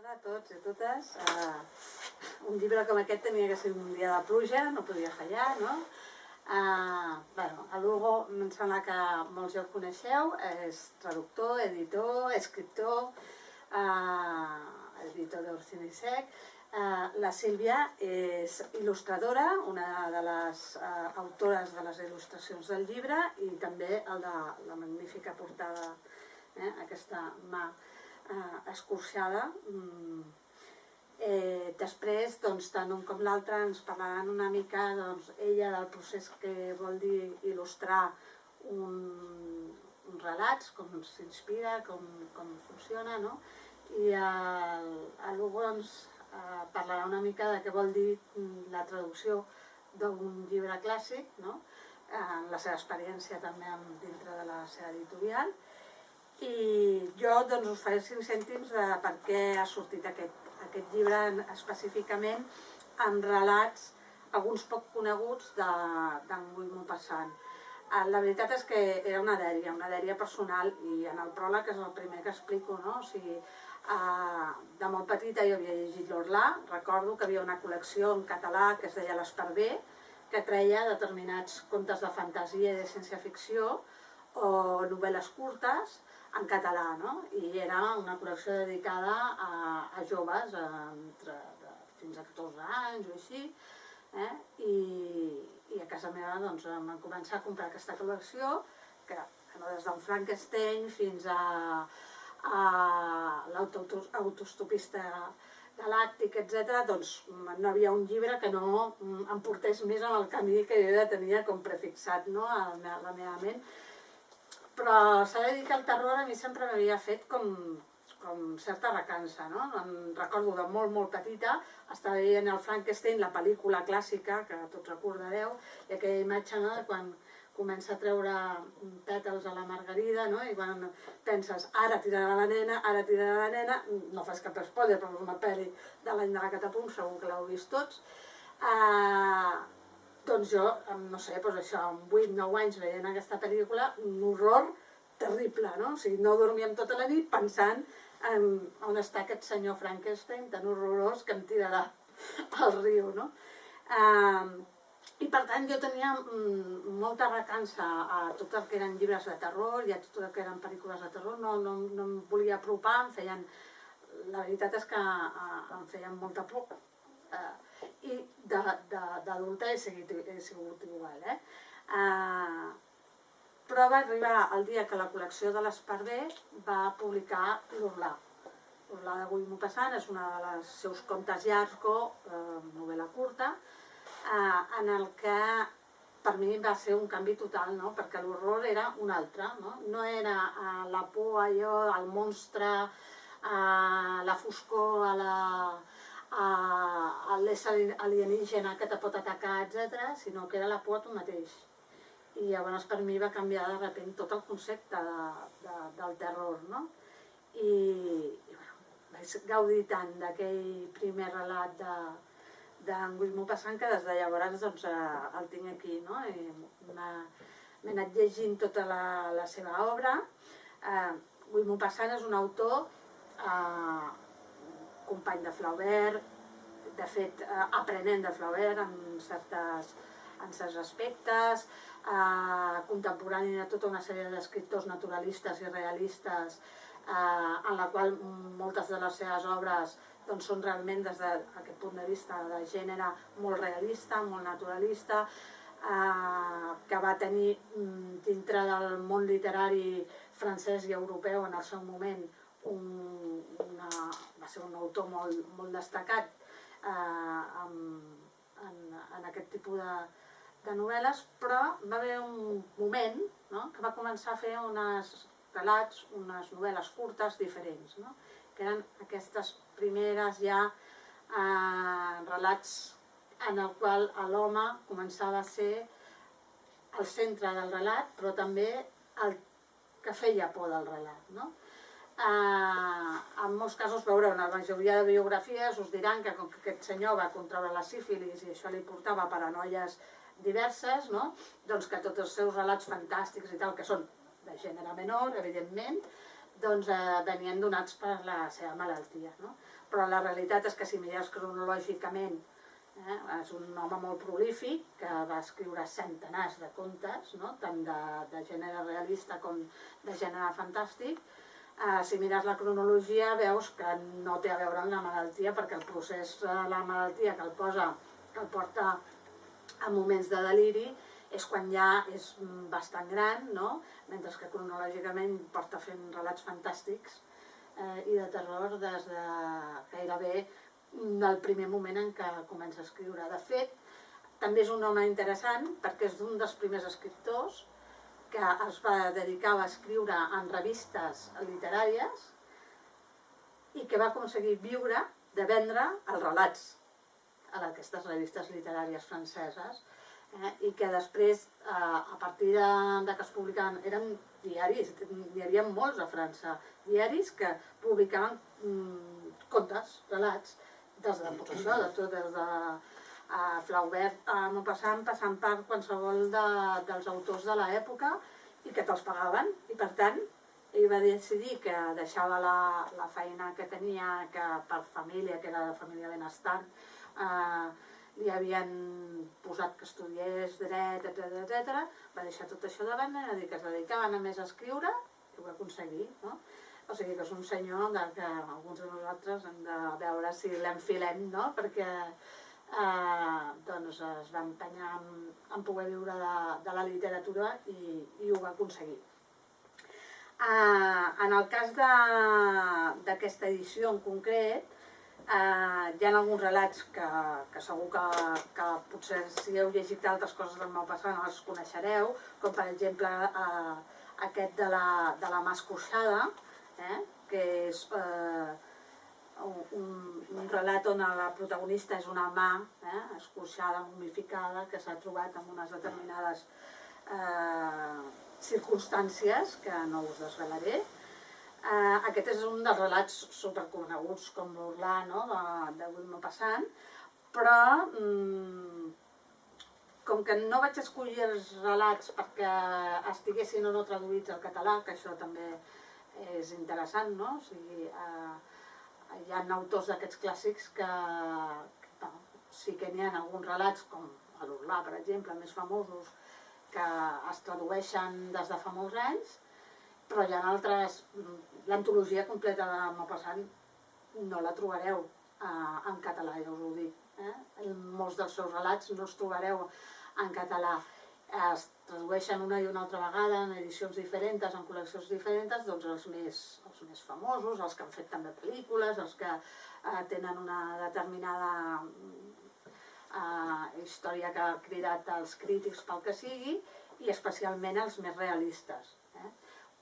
Hola a tots i a totes. Un llibre com aquest tenia que ser un dia de pluja, no podia fallar, no? L'Hugo em sembla que molts ja el coneixeu, és traductor, editor, escriptor, editor d'Orcini Sec. La Sílvia és il·lustradora, una de les autores de les il·lustracions del llibre i també el de la magnífica portada, aquesta mà escorxada. Després, tant un com l'altre ens parlaran una mica ella del procés que vol dir il·lustrar uns relats, com s'inspira, com funciona, no? I l'Hugo ens parlarà una mica de què vol dir la traducció d'un llibre clàssic, no? La seva experiència també dintre de la seva editorial. I jo us faré 5 cèntims de per què ha sortit aquest llibre específicament amb relats, alguns poc coneguts, d'en Guy Maupassant. La veritat és que era una dèria personal i en el pròleg és el primer que explico, no? O sigui, de molt petita jo havia llegit l'Orlà, recordo que havia una col·lecció en català que es deia l'Esparver, que treia determinats contes de fantasia i de ciència-ficció o novel·les curtes en català, no? I era una col·lecció dedicada a joves fins a 14 anys o així, i a casa meva vam començar a comprar aquesta col·lecció, que des d'un Frankenstein fins a l'autostopista galàctic, etc. No hi havia un llibre que no em portés més en el camí que jo ja tenia com prefixat a la meva ment. Però s'ha de dir que el terror a mi sempre m'havia fet com certa recança, no? Em recordo de molt petita, estava veient el Frankenstein, la pel·lícula clàssica, que tots recordareu, i aquella imatge de quan comença a treure pètals a la margarida, no? I quan penses, ara tirarà la nena, no fas cap spoiler, però és una pel·li de l'any de la Catapum, segur que l'heu vist tots. Doncs jo, no sé, això, amb 8-9 anys veient aquesta pel·lícula, un horror terrible, no? O sigui, no dormíem tota la nit pensant on està aquest senyor Frankenstein tan horrorós que em tirarà al riu, no? I per tant jo tenia molta recança a tot el que eren llibres de terror i a tot el que eren pel·lícules de terror, no em volia apropar, la veritat és que em feien molta por. I d'adulta he sigut igual, però va arribar el dia que la col·lecció de l'Esparver va publicar l'Orlà. L'Orlà de Guy Maupassant és una dels seus contes llargs, novel·la curta, en el que per mi va ser un canvi total, perquè l'horror era un altre, no era la por, allò, el monstre, la foscor, l'ésser alienígena que te pot atacar, etc., sinó que era la por a tu mateix. I llavors per mi va canviar de sobte tot el concepte del terror, no? I vaig gaudir tant d'aquell primer relat d'en Guy Maupassant que des de llavors el tinc aquí, no? M'he anat llegint tota la seva obra. Guy Maupassant és un autor company de Flaubert, de fet aprenent de Flaubert en certs aspectes, contemporani de tota una sèrie d'escriptors naturalistes i realistes en la qual moltes de les seves obres són realment des d'aquest punt de vista de gènere molt realista, molt naturalista, que va tenir dintre del món literari francès i europeu en el seu moment va ser un autor molt destacat en aquest tipus de novel·les, però va haver un moment que va començar a fer uns relats, unes novel·les curtes diferents, que eren aquestes primeres ja relats en el qual l'home començava a ser el centre del relat, però també el que feia por del relat, no? En molts casos veureu, en la majoria de biografies us diran que com que aquest senyor va contraure la sífilis i això li portava paranoies diverses, doncs que tots els seus relats fantàstics i tal, que són de gènere menor, evidentment, doncs venien donats per la seva malaltia, no? Però la realitat és que si mires cronològicament, és un home molt prolífic que va escriure centenars de contes, no? Tant de gènere realista com de gènere fantàstic. Si mires la cronologia veus que no té a veure amb la malaltia, perquè el procés de la malaltia que el porta a moments de deliri és quan ja és bastant gran, no? Mentre que cronològicament porta fent relats fantàstics i de terror des de gairebé del primer moment en què comença a escriure. De fet, també és un home interessant perquè és d'un dels primers escriptors que es va dedicar a escriure en revistes literàries i que va aconseguir viure de vendre els relats a aquestes revistes literàries franceses, i que després, a partir de que es publicaven, eren diaris, n'hi havia molts a França, diaris que publicaven contes, relats, des de possessió, de tot, des de Flaubert a Maupassant, passant per qualsevol dels autors de l'època, i que te'ls pagaven, i per tant ell va decidir que deixava la feina que tenia, que per família, que era de família benestant, li havien posat que estudiés dret, etc. Va deixar tot això de banda i va dir que es dedicaven a més a escriure i ho va aconseguir, no? O sigui que és un senyor que alguns de nosaltres hem de veure si l'enfilem, no? Perquè doncs es va empenyar en poder viure de la literatura i ho va aconseguir. En el cas d'aquesta edició en concret, hi ha alguns relats que segur que potser si heu llegit altres coses del Maupassant els coneixereu, com per exemple aquest de la mà escorxada, que és un relat on la protagonista és una mà escorxada, momificada, que s'ha trobat en unes determinades circumstàncies que no us desvelaré. Aquest és un dels relats superconeguts com l'Orlà, no? De Maupassant, però com que no vaig escollir els relats perquè estiguessin o no traduïts al català, que això també és interessant, no? O sigui, hi ha autors d'aquests clàssics que sí que n'hi ha alguns relats, com l'Orlà, per exemple, més famosos, que es tradueixen des de fa molts anys, però hi ha altres. L'antologia completa de Maupassant no la trobareu en català, ja us ho dic. Molts dels seus relats no els trobareu en català. Es tradueixen una i una altra vegada en edicions diferents, en col·leccions diferents, doncs els més famosos, els que han fet també pel·lícules, els que tenen una determinada història que ha cridat els crítics pel que sigui, i especialment els més realistes.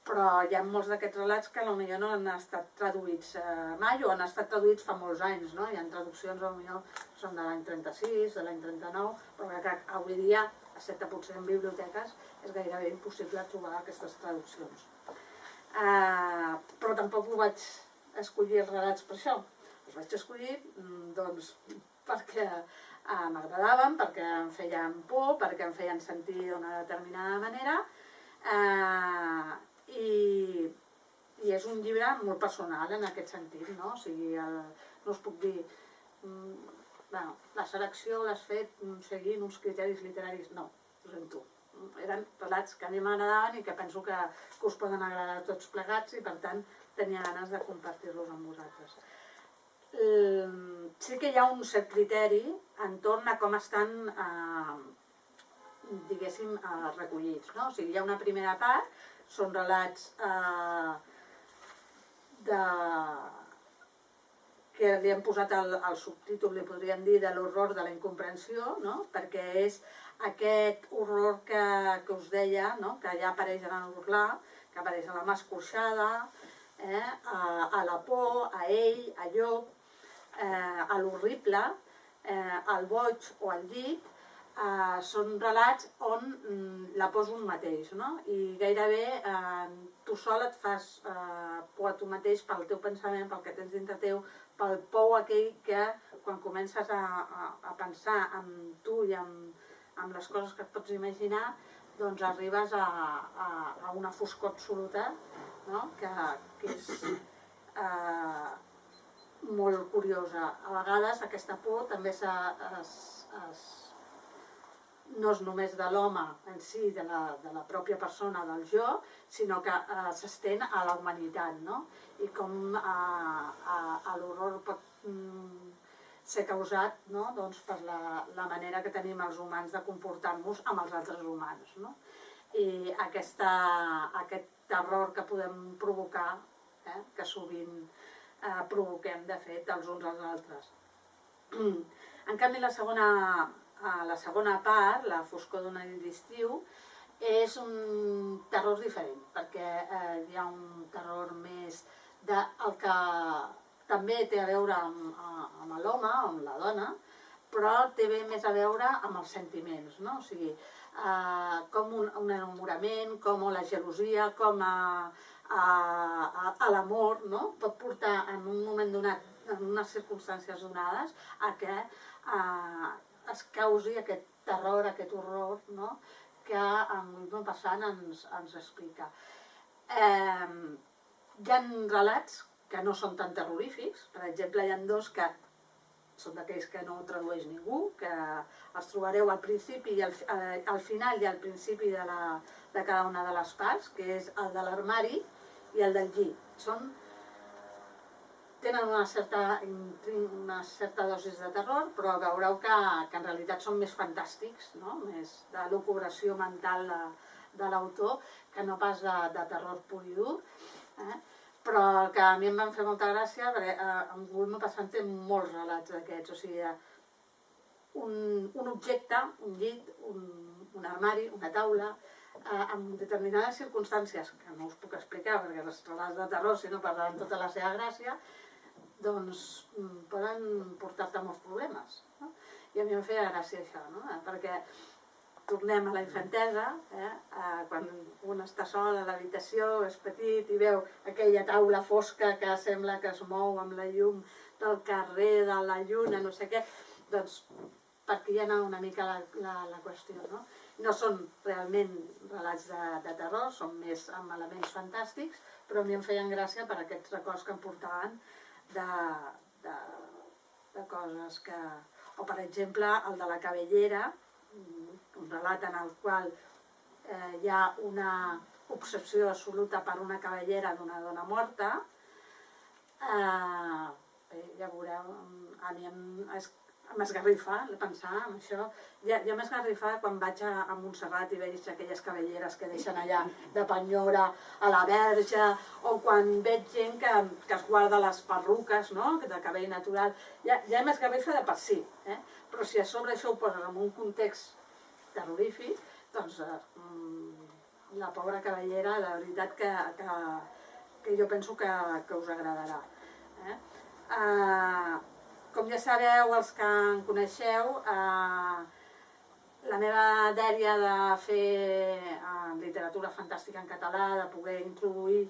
Però hi ha molts d'aquests relats que potser no han estat traduïts mai o han estat traduïts fa molts anys, no? Hi ha traduccions potser que són de l'any 36, de l'any 39, però que avui dia, excepte potser en biblioteques, és gairebé impossible trobar aquestes traduccions. Però tampoc ho vaig escollir els relats per això. Els vaig escollir doncs, perquè m'agradaven, perquè em feien por, perquè em feien sentir d'una determinada manera, i és un llibre molt personal en aquest sentit, no? O sigui, no us puc dir la selecció l'has fet seguint uns criteris literaris, no, ho sento. Eren relats que a mi m'agradaven i que penso que us poden agradar a tots plegats i per tant tenia ganes de compartir-los amb vosaltres. Sí que hi ha un cert criteri entorn a com estan, diguéssim, recollits, no? O sigui, hi ha una primera part, són relats que li hem posat el subtítol, li podríem dir, de l'horror de la incomprensió, no? Perquè és aquest horror que us deia, no? Que ja apareix en l'Orlà, que apareix a la mà escorxada, a la por, a ell, a Llop, a l'horrible, al boig o al llit. Són relats on la por és un mateix, no? I gairebé tu sol et fas por a tu mateix pel teu pensament, pel que tens dintre teu, pel por aquell que quan comences a pensar en tu i en les coses que et pots imaginar, doncs arribes a una foscor absoluta no? que és molt curiosa. A vegades aquesta por també no és només de l'home en si, de la pròpia persona, del jo, sinó que s'estén a la humanitat, no? I com l'horror pot ser causat, no? Doncs per la manera que tenim els humans de comportar-nos amb els altres humans, no? I aquest terror que podem provocar, que sovint provoquem, de fet, els uns als altres. En canvi, la segona part, La foscor d'una nit d'estiu, és un terror diferent, perquè hi ha un terror més el que també té a veure amb l'home, amb la dona, però té més a veure amb els sentiments, no? O sigui, com un enamorament, com la gelosia, com l'amor, no? Pot portar en un moment donat, en unes circumstàncies donades, a que es causi aquest terror, aquest horror, no? Que en William Passant ens explica. Hi ha relats que no són tan terrorífics, per exemple, hi ha dos que són d'aquells que no tradueix ningú, que els trobareu al principi i al final i al principi de cada una de les parts, que és el de l'armari i el del llit. Tenen una certa dosis de terror, però veureu que en realitat són més fantàstics, no? Més de lucubració mental de l'autor, que no pas de terror pur i dur. Però que a mi em van fer molta gràcia, perquè en William Passant té molts relats d'aquests, o sigui, un objecte, un llit, un armari, una taula, en determinades circumstàncies, que no us puc explicar perquè els relats de terror, si no parlaran tota la seva gràcia, doncs poden portar-te molts problemes, no? I a mi em feia gràcia això, no? Perquè tornem a la infantesa, quan un està sol a l'habitació, és petit i veu aquella taula fosca que sembla que es mou amb la llum del carrer, de la lluna, no sé què, doncs per aquí hi ha una mica la qüestió, no? No són realment relats de terror, són més amb elements fantàstics, però a mi em feien gràcia per aquests records que em portaven de coses que... O, per exemple, el de la cabellera, un relat en el qual hi ha una obsessió absoluta per una cabellera d'una dona morta. Ja veureu, a mi m'esgarrifa pensar en això. Ja m'esgarrifa quan vaig a Montserrat i veig aquelles cabelleres que deixen allà de penyora a la verge, o quan veig gent que es guarda les perruques, no? De cabell natural. Ja m'esgarrifa de per si, però si a sobre això ho poses en un context terrorífic, doncs la pobra cabellera, de veritat que jo penso que us agradarà. Com ja sabeu, els que em coneixeu, la meva dèria de fer literatura fantàstica en català, de poder introduir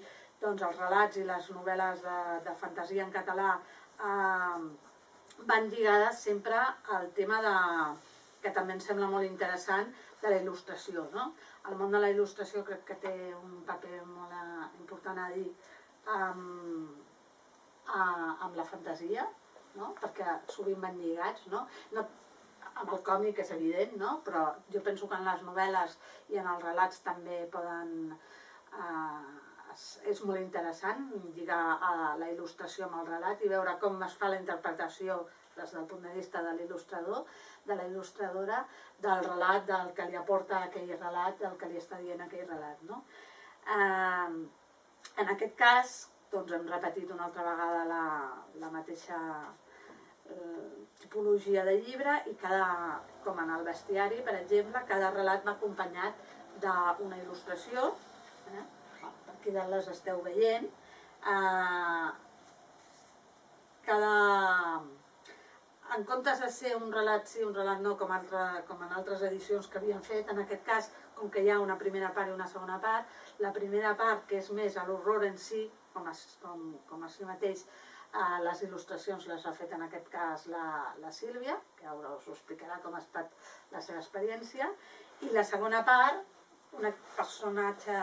els relats i les novel·les de fantasia en català, van lligades sempre al tema que també em sembla molt interessant, de la il·lustració, no? El món de la il·lustració crec que té un paper molt important a dir amb la fantasia, no? Perquè sovint van lligats, no? Amb el còmic és evident, no? Però jo penso que en les novel·les i en els relats també és molt interessant lligar la il·lustració amb el relat i veure com es fa la interpretació des del punt de vista de l'il·lustrador, de la il·lustradora, del relat, del que li aporta aquell relat, del que li està dient aquell relat, no? En aquest cas, doncs hem repetit una altra vegada la mateixa tipologia de llibre i com en el bestiari, per exemple, cada relat m'ha acompanyat d'una il·lustració, aquí dalt les esteu veient, en comptes de ser un relat sí, un relat no, com en altres edicions que havien fet, en aquest cas, com que hi ha una primera part i una segona part, la primera part, que és més a l'horror en si, com a si mateix, les il·lustracions les ha fet en aquest cas la Sílvia, que ara us explicarà com ha estat la seva experiència, i la segona part, un personatge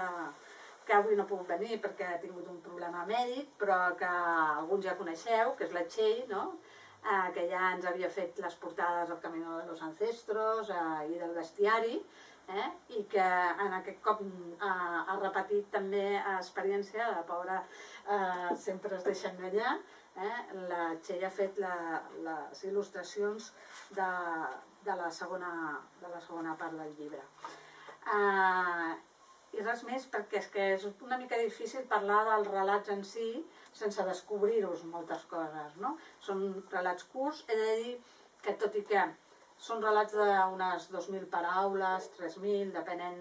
que avui no ha pogut venir perquè ha tingut un problema mèdic, però que alguns ja coneixeu, que és la Txell, no? Que ja ens havia fet les portades del Camino de los Ancestros i del bestiari, i que en aquest cop ha repetit també experiència, la pobra sempre es deixa enganyar. La Txell ha fet les il·lustracions de la segona part del llibre. I res més, perquè és que és una mica difícil parlar dels relats en si sense descobrir-vos moltes coses, no? Són relats curts, he de dir que tot i que són relats d'unes 2.000 paraules, 3.000, depenent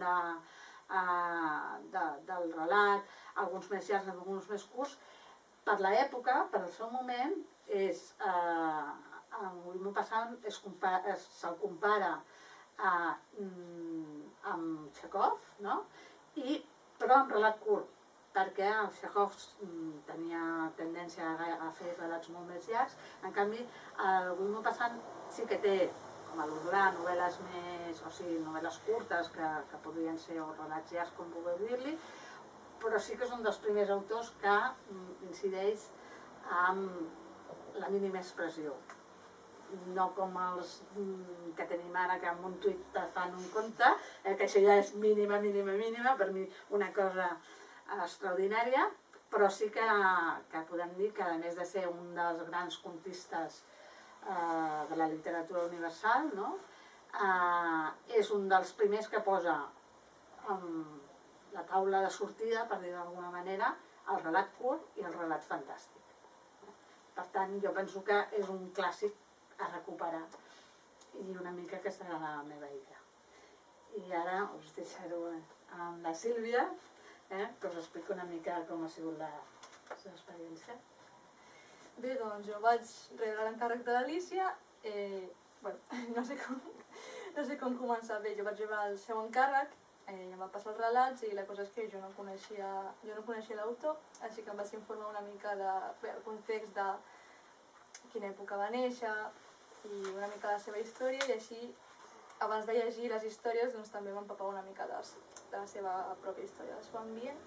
del relat, alguns més llargs, alguns més curts, per l'època, per el seu moment, Guy Maupassant se'l compara amb Txékhov, no? Però en relat curt, perquè el Txékhov tenia tendència a fer relats molt més llargs. En canvi, el Guy Maupassant sí que té, com a l'Urlà, novel·les més, o sigui, novel·les curtes que podrien ser o relats llargs, com vulgueu dir-li, però sí que és un dels primers autors que incideix amb la mínima expressió. No com els que tenim ara, que amb un tuit fan un conte, que això ja és mínima, per mi una cosa extraordinària, però sí que podem dir que, a més de ser un dels grans contistes de la literatura universal, no? És un dels primers que posa la taula de sortida, per dir d'alguna manera, el relat curt i el relat fantàstic. Per tant, jo penso que és un clàssic a recuperar, i una mica aquesta era la meva idea. I ara us deixaré amb la Sílvia, que us explico una mica com ha sigut la seva experiència. Bé, doncs jo vaig rebre l'encàrrec de l'Alícia, no sé com començar. Bé, jo vaig rebre el seu encàrrec, em va passar els relats i la cosa és que jo no coneixia l'autor, així que em vaig informar una mica del context de quina època va néixer i una mica la seva història, i així, abans de llegir les històries, doncs també m'empapava una mica de la seva pròpia història, del seu ambient.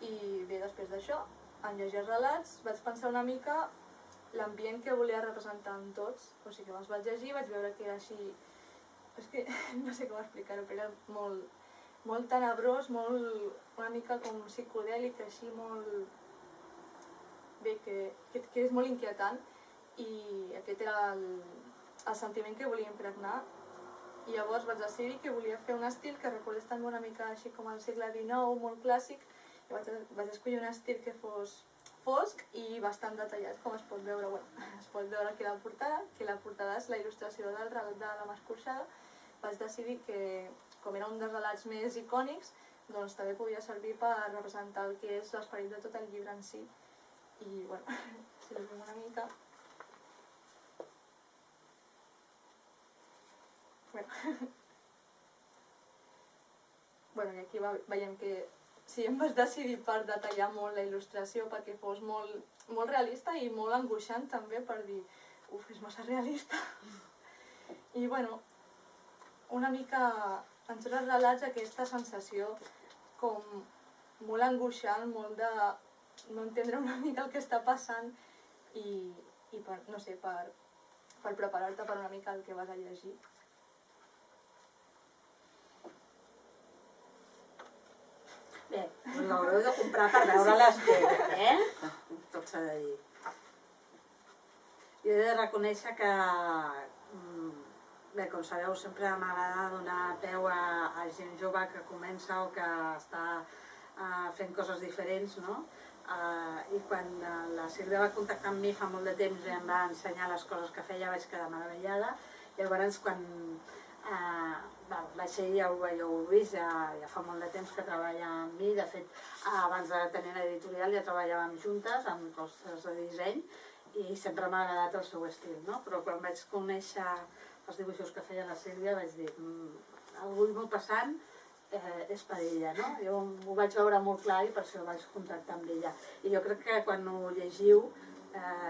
I bé, després d'això, en llegir els relats, vaig pensar una mica l'ambient que volia representar en tots. O sigui que els vaig llegir, vaig veure que era així... És que no sé com explicar-ho, però era molt tenebrós, una mica com psicodèlic, així molt... Bé, que és molt inquietant. I aquest era el sentiment que volia impregnar, i llavors vaig decidir que volia fer un estil que recordés també una mica així com el segle XIX, molt clàssic, i vaig escollir un estil que fos fosc i bastant detallat, com es pot veure. Es pot veure aquí la portada, que la portada és la il·lustració del relat de la Mascorxada. Vaig decidir que, com era un dels relats més icònics, doncs també podia servir per representar el que és l'esperit de tot el llibre en si. I, si ho veiem una mica... I aquí veiem que sí, em vaig decidir per detallar molt la il·lustració perquè fos molt realista i molt angoixant també, per dir, és massa realista. I una mica en tots els relats aquesta sensació com molt angoixant, molt de no entendre una mica el que està passant i no sé, per preparar-te per una mica el que vas a llegir. Bé, us l'haureu de comprar per veure-les bé, tot s'ha de dir. Jo he de reconèixer que, bé, com sabeu, sempre m'agrada donar peu a gent jove que comença o que està fent coses diferents, no? I quan la Sílvia va contactar amb mi fa molt de temps i em va ensenyar les coses que feia, vaig quedar meravellada. Llavors, quan vaig ja ho heu vist, ja fa molt de temps que treballa amb mi. De fet, abans de tenir l'editorial ja treballàvem juntes amb coses de disseny i sempre m'ha agradat el seu estil, no? Però quan vaig conèixer els dibuixos que feia la Sílvia vaig dir, el Guy Maupassant és per ella, no? Jo ho vaig veure molt clar i per això vaig contactar amb ella. I jo crec que quan ho llegiu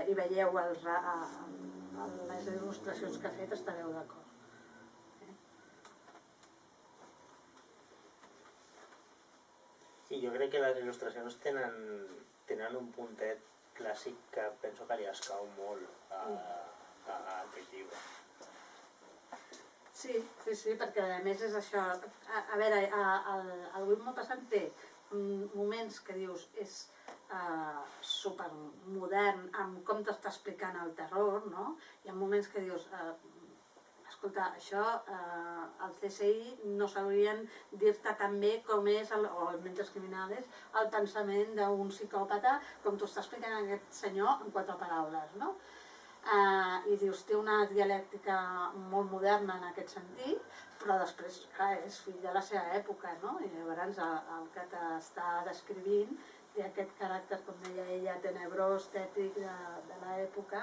i veieu les il·lustracions que ha fet estareu d'acord. Sí, I jo crec que les il·lustracions tenen un puntet clàssic que penso que li escau molt a aquest llibre. Sí, perquè a més és això. A veure, el Vuit Maupassant té moments que dius és supermodern amb com t'està explicant el terror, no? Hi ha moments que dius, escolta, això els CSI no sabrien dir-te tan bé com és, o els mentes criminals, el pensament d'un psicòpata, com t'ho està explicant aquest senyor en 4 paraules, no? I dius, té una dialèctica molt moderna en aquest sentit, però després és fill de la seva època, no? I llavors el que t'està descrivint té aquest caràcter, com deia ella, tenebrós, tètric de l'època,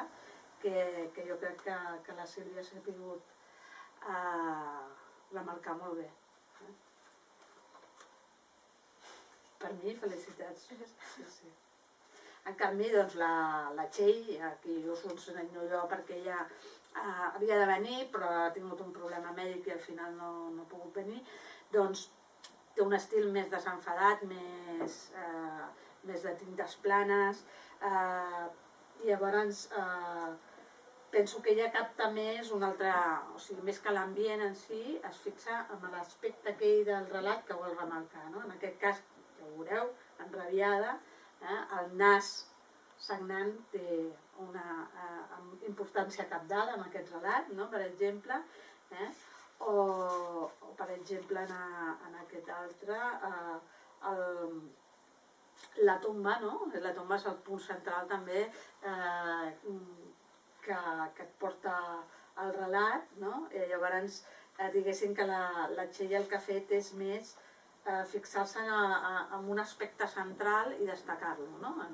que jo crec que la Sílvia s'ha pogut remarcar molt bé. Per mi, felicitats. Sí. En canvi, doncs, la Txell, aquí us ho ensenyo jo perquè ella havia de venir, però ha tingut un problema mèdic i al final no ha pogut venir, doncs té un estil més desenfadat, més de tintes planes, i llavors penso que ella capta més un altre, o sigui, més que l'ambient en si, es fixa en l'aspecte aquell del relat que vol remarcar, no? En aquest cas, ja ho veureu, enrabiada, el nas sagnant té una importància cabdal en aquest relat, no? Per exemple, o per exemple en aquest altre, la tomba, no? La tomba és el punt central també que et porta al relat, no? I llavors diguéssim que la Txell el que ha fet és més fixar-se en un aspecte central i destacar-lo, no? En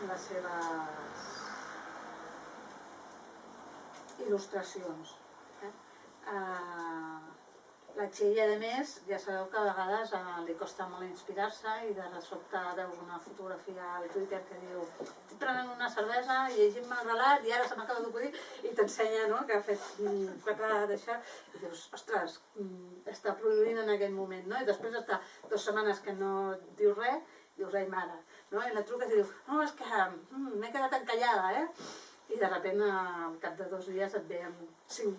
les seves il·lustracions. La Txell, a més, ja sabeu que a vegades li costa molt inspirar-se i de sobte veus una fotografia al Twitter que diu estic prenent una cervesa, llegint-me el relat i ara se m'acaba d'acudir i t'ensenya, no?, que ha fet 4 d'això i dius, ostres, està produint en aquest moment, no? I després està 2 setmanes que no diu res, dius, ai mare, no? I la truques i dius, no, és que m'he quedat encallada, I de sobte al cap de 2 dies et ve amb 5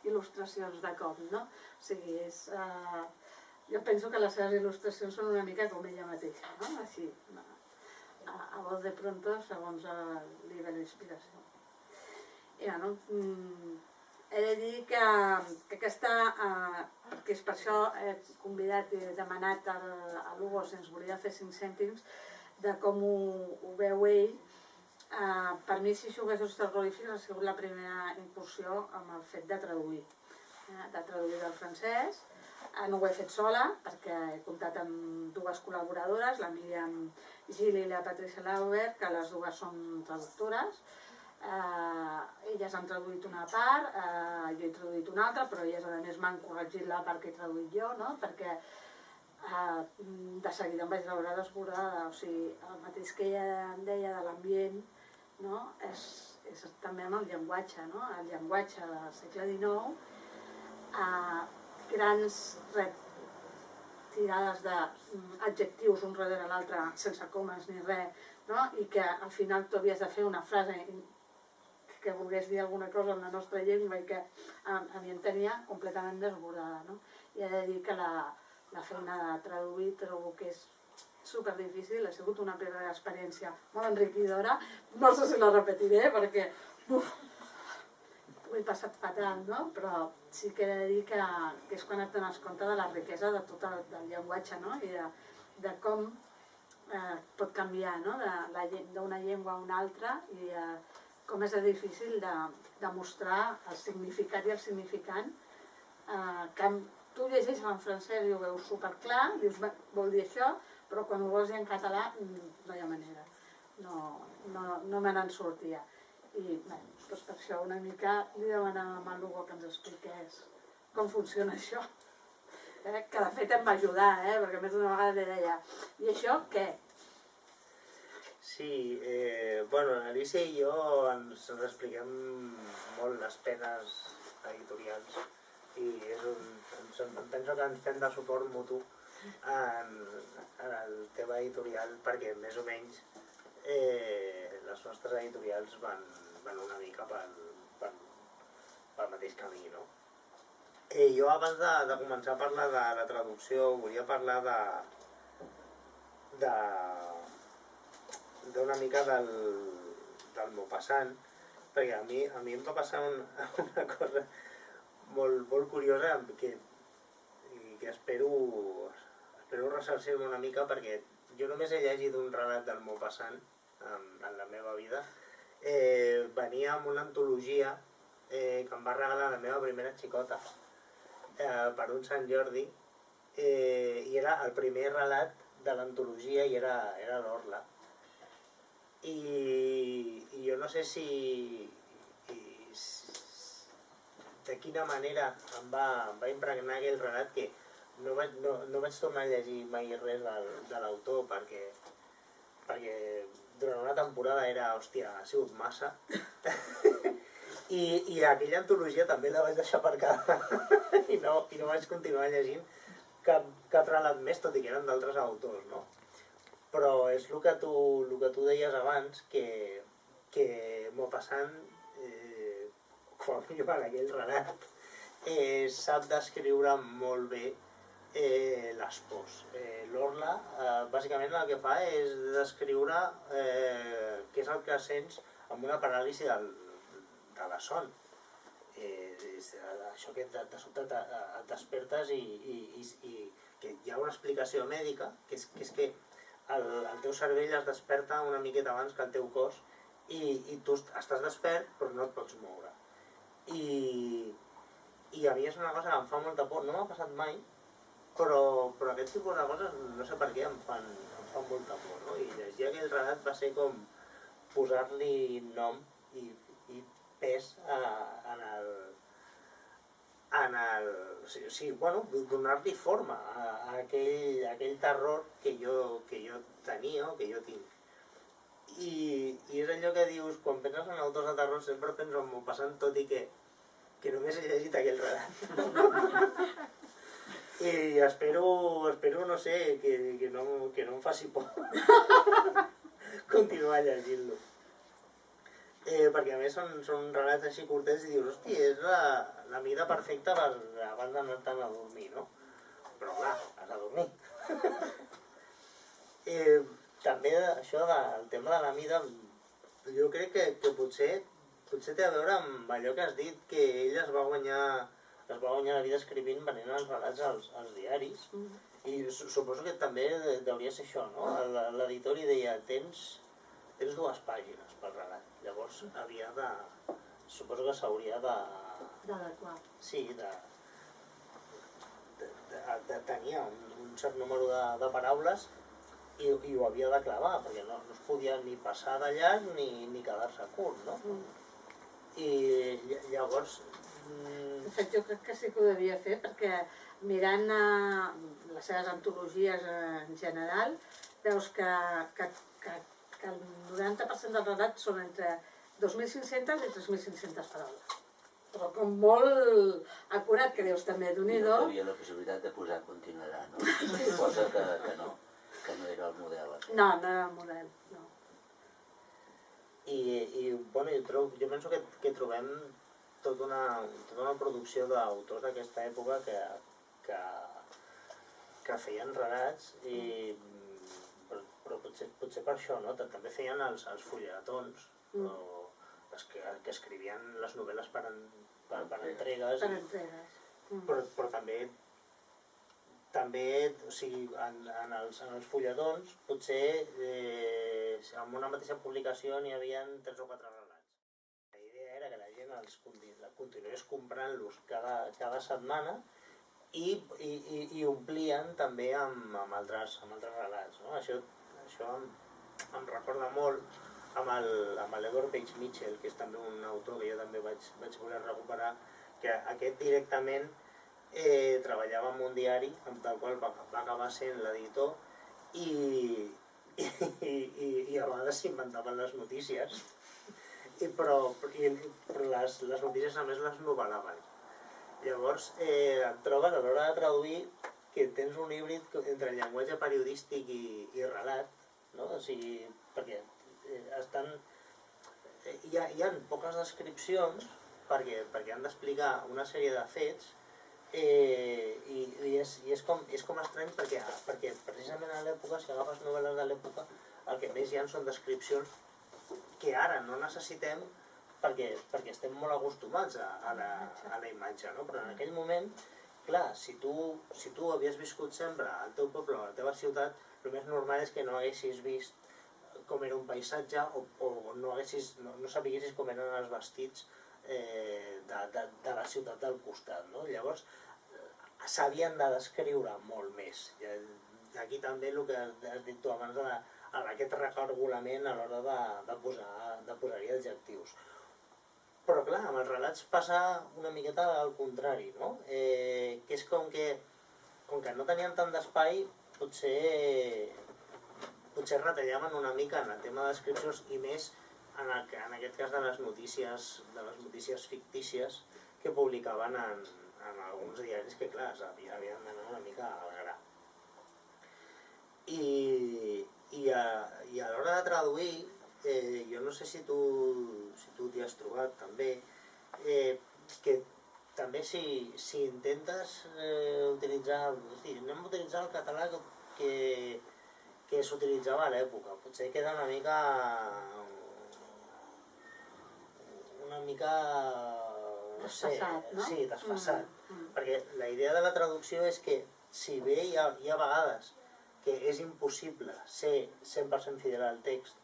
il·lustracions de cop, no? O sigui, jo penso que les seves il·lustracions són una mica com ella mateixa, no? Així, a voz de pronto, segons el nivell d'inspiració. I bueno, he de dir que aquesta, que és per això he convidat i he demanat a l'Hugo si ens volia fer 5 cèntims de com ho veu ell. Per mi, si això hagués estat terrorífic, ha sigut la primera incursió amb el fet de traduir del francès. No ho he fet sola, perquè he comptat amb 2 col·laboradores, la Míriam Gili i la Patricia Lauber, que les 2 són traductores. Elles han traduït una part, jo he traduït una altra, però elles a més m'han corregit la part que he traduït jo, no? Perquè de seguida em vaig veure desbordada, o sigui, el mateix que ella em deia de l'ambient, no? És també amb el llenguatge, no? El llenguatge del segle XIX, grans tirades d'adjectius un darrere l'altre, sense comes ni res, no? I que al final tu havies de fer una frase que volgués dir alguna cosa en la nostra llengua i que a mi em tenia completament desbordada, no? I he de dir que la feina de traduir trobo que és superdifícil, ha sigut una primera experiència molt enriquidora, no sé si la repetiré perquè ho he passat fatal, no? Però sí que he de dir que és quan et dones compte de la riquesa de tot el llenguatge, no? I de com pot canviar, no? D'una llengua a una altra i com és difícil de mostrar el significat i el significant que tu llegeixes en francès i ho veus superclar, dius, vol dir això, però quan ho vols dir en català no hi ha manera, no me n'en sortia. I doncs per això una mica li demanàvem a l'Hugo que ens expliqués com funciona això. Que de fet em va ajudar, perquè més d'una vegada li deia, i això què? Sí, bueno, l'Alicia i jo ens expliquem molt les penes editorials i penso que ens fem de suport mutu en el tema editorial, perquè més o menys les nostres editorials van una mica pel mateix camí, no? Jo abans de començar a parlar de la traducció volia parlar d'una mica del Maupassant, perquè a mi em va passar una cosa molt curiosa que espero ressarcir-me una mica, perquè jo només he llegit un relat del Maupassant en la meva vida. Venia amb una antologia que em va regalar la meva primera xicota per un Sant Jordi, i era el primer relat de l'antologia i era l'Orla. I jo no sé de quina manera em va impregnar aquell relat, que no vaig tornar a llegir mai res de l'autor, perquè durant una temporada era, hòstia, ha sigut massa. I aquella antologia també la vaig deixar aparcada i no vaig continuar llegint cap relat més, tot i que eren d'altres autors, no? Però és el que tu deies abans, que Maupassant, com a mínim en aquell relat, sap descriure molt bé les pors. L'Orla, bàsicament el que fa és descriure què és el que sents amb una paràlisi de la son. Això que de sobte et despertes i que hi ha una explicació mèdica, que és que el teu cervell es desperta una miqueta abans que el teu cos i tu estàs despert però no et pots moure. I a mi és una cosa que em fa molta por, no m'ha passat mai, però aquest tipus de coses no sé per què em fan molta por, no? I llegir aquell relat va ser com posar-li nom i pes donar-li forma a aquell terror que jo tenia o que jo tinc. I és allò que dius, quan penses en autors de terror sempre penso en Maupassant, tot i que només he llegit aquell relat. I espero no sé, que no em faci por continuar llegint-lo. Perquè a més són relats així curtets i dius, hosti, és la mida perfecta abans d'anar-te'n a dormir, no? Però clar, has de dormir. També això del tema de la mida, jo crec que potser té a veure amb allò que has dit, que ell es va guanyar la vida escrivint, venent els relats als diaris, i suposo que també deuria ser això, no? L'editor li deia, tens 2 pàgines pel relat. Llavors suposo que s'hauria d'adequar. Sí, de tenir un cert número de paraules i ho havia de clavar, perquè no es podia ni passar de llarg ni quedar-se curt, no? I llavors... De fet, jo crec que sí que ho devia fer, perquè mirant les seves antologies en general, veus que el 90% dels relats són entre 2.500 i 3.500 paraules. Però com molt acurat, que dius també, d'un-i-do. No hi havia la possibilitat de posar continuarà, no? Cosa que no era el model. No era el model, no. Jo penso que trobem tota una producció d'autors d'aquesta època que feien relats, però potser per això, no? També feien els fulletons, que escrivien les novel·les per entregues. Per entregues. Però també, o sigui, en els fulletons, potser en una mateixa publicació n'hi havia 3 o 4 relats. La idea era que la gent continués comprant-los cada setmana i omplien també amb altres relats, no? Això em recorda molt amb l'Edward Page Mitchell, que és també un autor que jo també vaig voler recuperar, que aquest directament treballava en un diari, del qual va acabar sent l'editor, i a vegades s'inventaven les notícies, però les notícies a més les novel·laven. Llavors et trobes a l'hora de traduir que tens un híbrid entre llenguatge periodístic i relat, no? O sigui, perquè estan... Hi ha poques descripcions perquè han d'explicar una sèrie de fets i és com estrany perquè precisament a l'època, si agafes novel·les de l'època, el que més hi ha són descripcions que ara no necessitem perquè estem molt acostumats a la imatge, no? Però en aquell moment, clar, si tu havies viscut sempre al teu poble o a la teva ciutat, el més normal és que no haguessis vist com era un paisatge o no sabessis com eren els vestits de la ciutat del costat, no? Llavors, s'havien de descriure molt més. Aquí també el que has dit tu abans d'aquest recargolament a l'hora de posar-hi adjectius. Però clar, amb els relats passa una miqueta al contrari, no? Que és com que no tenien tant d'espai, potser retallaven una mica en el tema de descripcions i més en aquest cas de les notícies fictícies que publicaven en alguns diaris que, clar, havien d'anar una mica al gra. I a l'hora de traduir, jo no sé si tu t'hi has trobat també, que també si intentes utilitzar, anem a utilitzar el català que s'utilitzava a l'època, potser queda una mica desfasat, no? Sí, desfasat. Perquè la idea de la traducció és que si bé hi ha vegades que és impossible ser 100% fidel al text,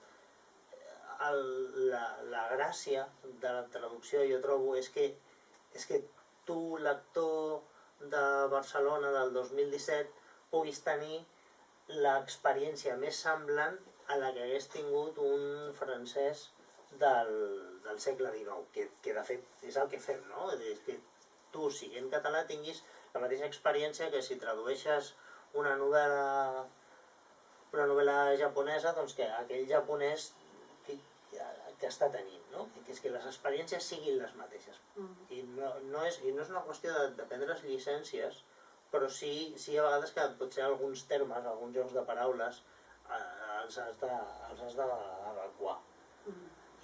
la gràcia de la traducció, jo trobo, és que tu, lector de Barcelona del 2017, puguis tenir l'experiència més semblant a la que hagués tingut un francès del segle XIX, que de fet és el que fem, no? És que tu, siguent català, tinguis la mateixa experiència que si tradueixes una novel·la japonesa, doncs que aquell japonès que està tenint, no? Que és que les experiències siguin les mateixes. I no és una qüestió de prendre's llicències, però sí hi ha vegades que potser alguns termes, alguns jocs de paraules, els has d'adequar.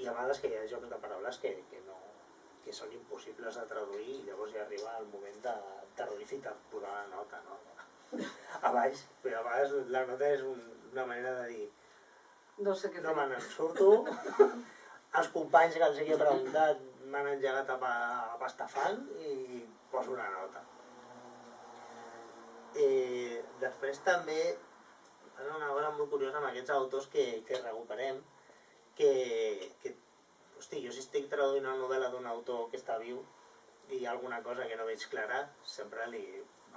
I a vegades que hi ha jocs de paraules que són impossibles de traduir i llavors ja arriba el moment de terrorífic de posar la nota, no? A baix, però a vegades la nota és una manera de dir no sé què fer. No me n'en surto, els companys que els he preguntat m'han engegat a pastafant i poso una nota. Després també passa una cosa molt curiosa amb aquests autors que recuperem, que hosti, jo si estic traduint una novel·la d'un autor que està viu i hi ha alguna cosa que no veig clara, sempre li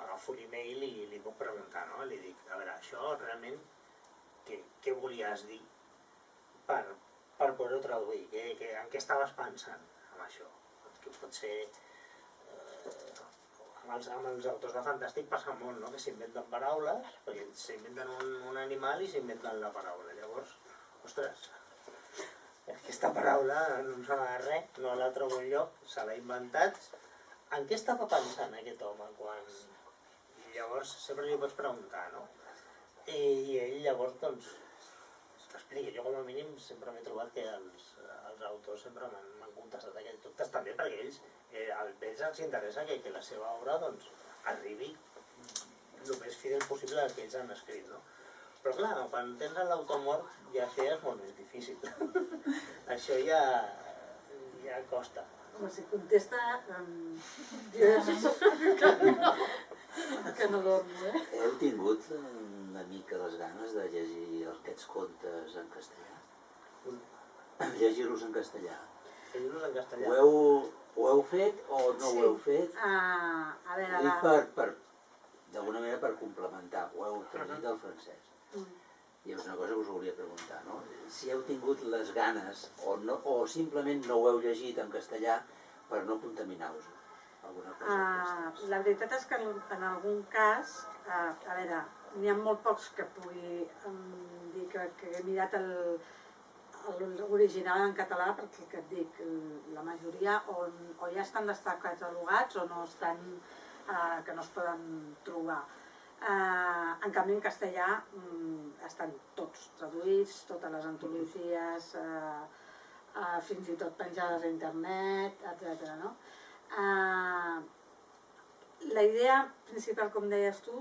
agafo l'email i li puc preguntar, no? Li dic, a veure, això realment què volies dir per poder-ho traduir? En què estaves pensant amb això? Que potser amb els autors de fantàstic passa molt, no? Que s'inventen paraules, perquè s'inventen un animal i s'inventen la paraula. Llavors, ostres, aquesta paraula no em sona de res, no la trobo enlloc, se l'ha inventat. En què estava pensant aquest home quan... I llavors sempre li pots preguntar, no? I ell llavors, doncs, t'explica. Jo com a mínim sempre m'he trobat que els autors sempre m'han contestat aquests dubtes també perquè ells els interessa que la seva obra doncs, arribi el més fidel possible al que ells han escrit, no? Però clar, quan tens l'autor mort ja això ja és molt més difícil. Això ja costa. Home, si contesta... que no dormo, Heu tingut una mica les ganes de llegir aquests contes en castellà? Llegir-los en castellà. Llegir-los en castellà. Ho heu fet o no ho heu fet? A veure, Dic d'alguna manera per complementar. Ho heu traduït del francès. I és una cosa que us volia preguntar, no? Si heu tingut les ganes o simplement no ho heu llegit en castellà per no contaminar-vos alguna cosa. La veritat és que en algun cas, a veure, n'hi ha molt pocs que pugui dir que he mirat l'original en català, perquè que et dic, la majoria o ja estan catalogats o no estan, que no es poden trobar. En canvi, en castellà estan tots traduïts, totes les antologies, fins i tot penjades a internet, etc. No? La idea principal, com deies tu,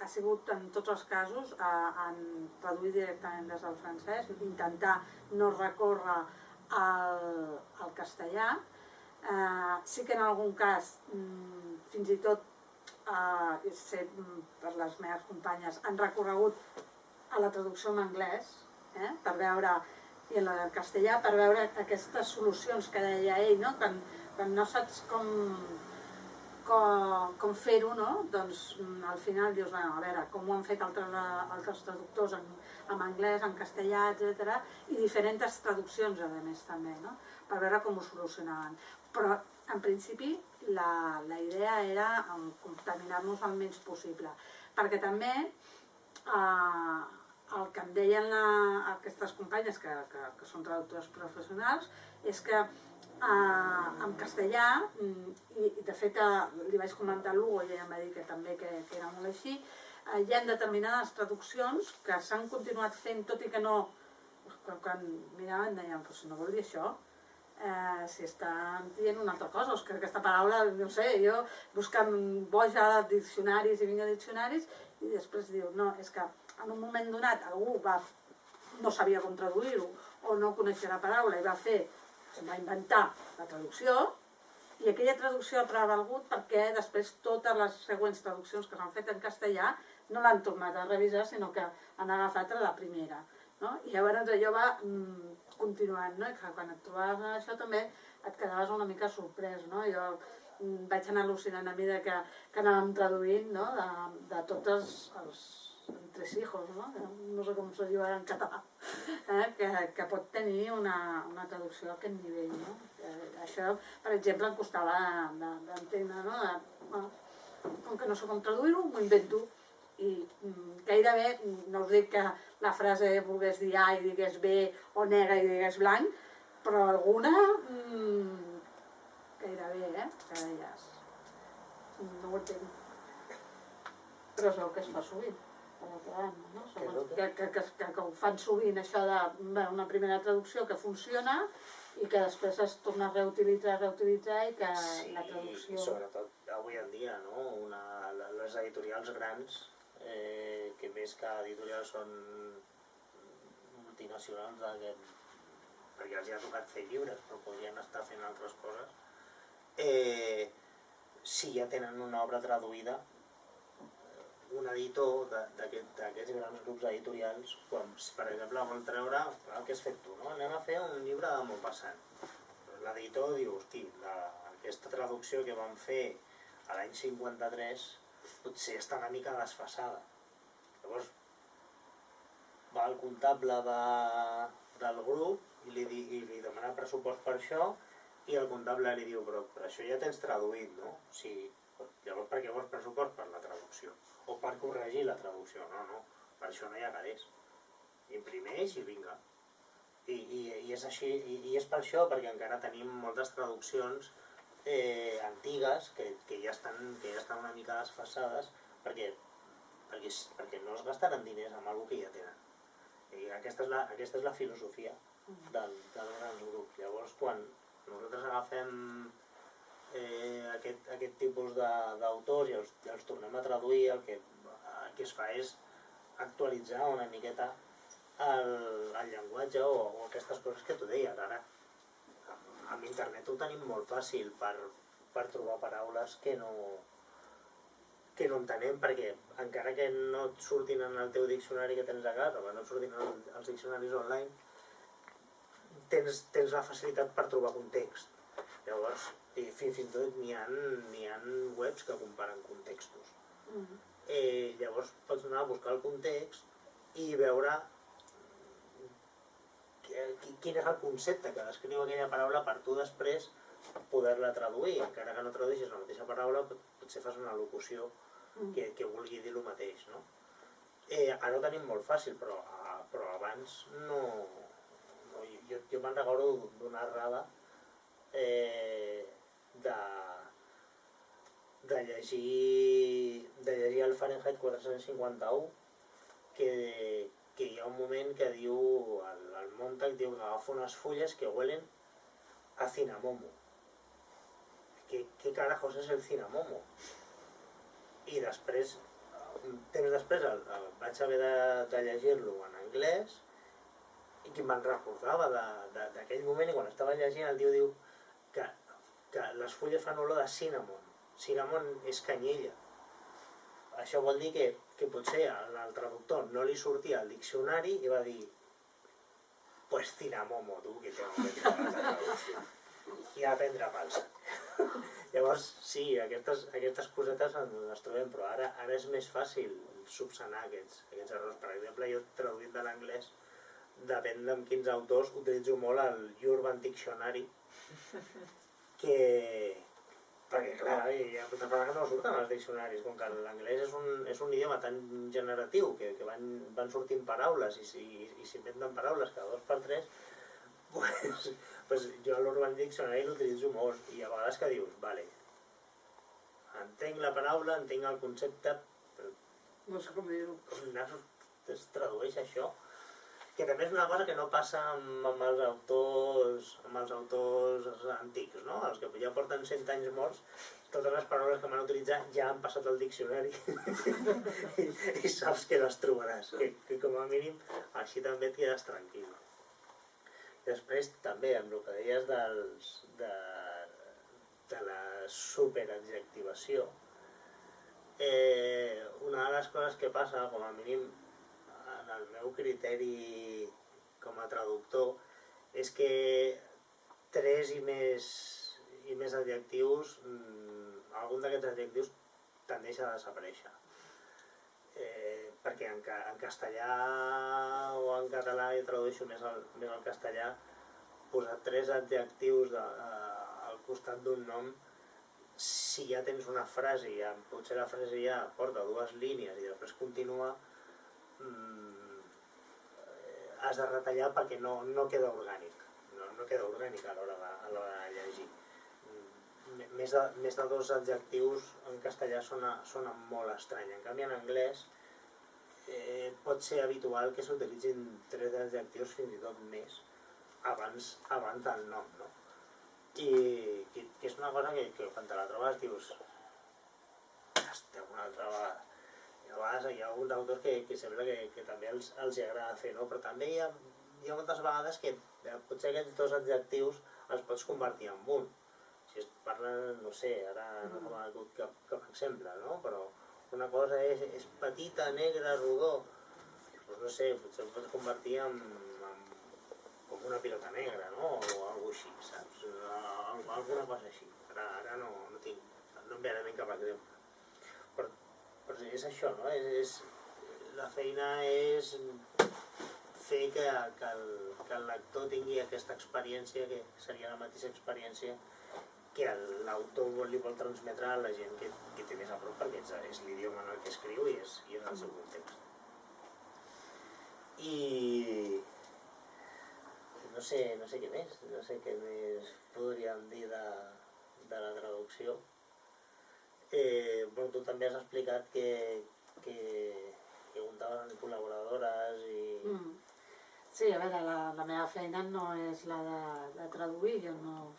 ha sigut en tots els casos en traduir directament des del francès, intentar no recórrer al castellà. Sí que en algun cas, fins i tot, sé per les meves companyes, han recorregut a la traducció en anglès, per veure, i en la del castellà, per veure aquestes solucions que deia ell, no? Quan no saps com fer-ho, no? Doncs al final dius, bueno, a veure, com ho han fet altres traductors en anglès, en castellà, etc. I diferents traduccions, a més, també, no? Per veure com ho solucionaven. Però, en principi, la idea era contaminar-nos el menys possible. Perquè també el que em deien aquestes companyes que són traductors professionals és que en castellà, i de fet li vaig comentar a l'Hugo i ella em va dir que també que era molt així, hi ha determinades traduccions que s'han continuat fent, tot i que no, quan miraven deien, però si no vol dir això, si estan dient una altra cosa, és que aquesta paraula, no sé, jo buscant boja diccionaris i vinga diccionaris, i després diu, no, és que en un moment donat algú no sabia com traduir-ho o no coneixia la paraula i va inventar la traducció, i aquella traducció ha prevalgut perquè després totes les següents traduccions que s'han fet en castellà no l'han tornat a revisar, sinó que han agafat la primera. No? I llavors allò va continuant, no? I que quan et trobaves això també et quedaves una mica sorprès. No? Jo vaig anar al·lucinant a mesura que anàvem traduint, no? De tots els entresijos, no sé com se diu ara en català, que pot tenir una traducció a aquest nivell. No? Això, per exemple, em costava d'entendre, no? Com que no sé com traduir-ho, m'ho invento. I gairebé, no us dic que la frase volgués dir A i digués B, o negre i digués blanc, però alguna gairebé, que deies, no ho entenc. Però és el que es fa sovint. Que ho fan sovint, això d'una primera traducció que funciona i que després es torna a reutilitzar i que la traducció... Sí, sobretot avui en dia, no? Les editorials grans, que més que editorials són multinacionals, perquè els ha tocat fer llibres, però podrien estar fent altres coses, si ja tenen una obra traduïda, un editor d'aquests grans grups editorials, quan, per exemple, vol treure el que has fet tu, no? Anem a fer un llibre de Maupassant. L'editor diu, hosti, aquesta traducció que van fer a l'any 53 potser està una mica desfasada. Llavors, va al comptable del grup i li demana pressupost per això i el comptable li diu, però això ja tens traduït, no? O sigui, llavors per què vols pressupost? Per la traducció. O per corregir la traducció. No, per això no hi ha calés. Imprimeix i vinga. I és així, i és per això, perquè encara tenim moltes traduccions antigues que ja estan una mica desfasades perquè no es gastaran diners amb alguna que ja tenen. I aquesta és la filosofia dels grans grups. Llavors, quan nosaltres agafem aquest tipus d'autors i els tornem a traduir, el que es fa és actualitzar una miqueta el llenguatge o aquestes coses que tu deies. Ara, amb internet ho tenim molt fàcil per trobar paraules que no entenem, perquè encara que no et surtin en el teu diccionari que tens a casa o que no et surtin els diccionaris online, tens la facilitat per trobar context. Llavors, fins i tot n'hi ha webs que comparen contextos. Llavors pots anar a buscar el context i veure quin és el concepte que descriu aquella paraula per tu després poder-la traduir. Encara que no tradueixis la mateixa paraula, potser fas una locució que vulgui dir el mateix. No? Ara ho tenim molt fàcil, però abans no jo me'n recordo d'una errada de llegir el Fahrenheit 451, que hi ha un moment que diu, el Montag diu que agafa unes fulles que huelen a cinamomo. ¿Qué carajos es el cinamomo? I després, un temps després, vaig haver de llegir-lo en anglès i que me'n recordava d'aquell moment, i quan estava llegint el tio diu que les fulles fan olor de cinnamon. Cinnamon és canyella. Això vol dir que potser al traductor no li sortia al diccionari i va dir pues cinamomo, tu, que tengo que tirar la traducció. I a prendre pals. Llavors, sí, aquestes cosetes les trobem, però ara és més fàcil subsanar aquests errors. Per exemple, jo traduït de l'anglès, depèn de quins autors, utilitzo molt el Urban Dictionary, perquè clar, hi ha moltes vegades que no surten els diccionaris, com que l'anglès és un idioma tan generatiu que van sortint paraules i s'inventen paraules cada 2 per 3, pues jo l'Urban Dictionary l'utilitzo molt, i a vegades que dius, vale, entenc la paraula, entenc el concepte, però no sé com dir-ho. Com es tradueix això? Que també és una cosa que no passa amb els autors antics, no? Els que ja porten 100 anys morts, totes les paraules que van utilitzar ja han passat al diccionari i saps que les trobaràs, que com a mínim així també et quedes tranquil. Després també amb el que deies de la superadjectivació, una de les coses que passa, com a mínim en el meu criteri com a traductor, és que 3 i més adjectius, algun d'aquests adjectius tendeix a desaparèixer. Perquè en castellà o en català, i tradueixo més al castellà, posar 3 adjectius al costat d'un nom, si ja tens una frase, potser la frase ja porta 2 línies i després continua, has de retallar perquè no queda orgànic. No queda orgànic a l'hora de llegir. Més de 2 adjectius en castellà sonen molt estrany. En canvi, en anglès pot ser habitual que s'utilitzin 3 adjectius, fins i tot més, abans del nom, no? I que és una cosa que quan te la trobes dius, hòstia, una altra vegada. I a vegades hi ha alguns autors que sembla que també els agrada fer, no? Però també hi ha moltes vegades que potser aquests 2 adjectius els pots convertir en un. Si es parla, no sé, ara no m'ha acut cap exemple, no? Però una cosa és petita, negra, rodó, doncs no sé, potser ho pots convertir en com una pilota negra, no? O alguna cosa així, saps? Alguna cosa així. Ara no em ve a la ment cap exemple. Però és això, no? La feina és fer que el lector tingui aquesta experiència, que seria la mateixa experiència que l'autor li vol transmetre a la gent que té més a prop, perquè és l'idioma en el que escriu i és el seu context. I no sé què més podríem dir de la traducció. Tu també has explicat que comptaves amb col·laboradores i... Sí, a veure, la meva feina no és la de traduir, jo no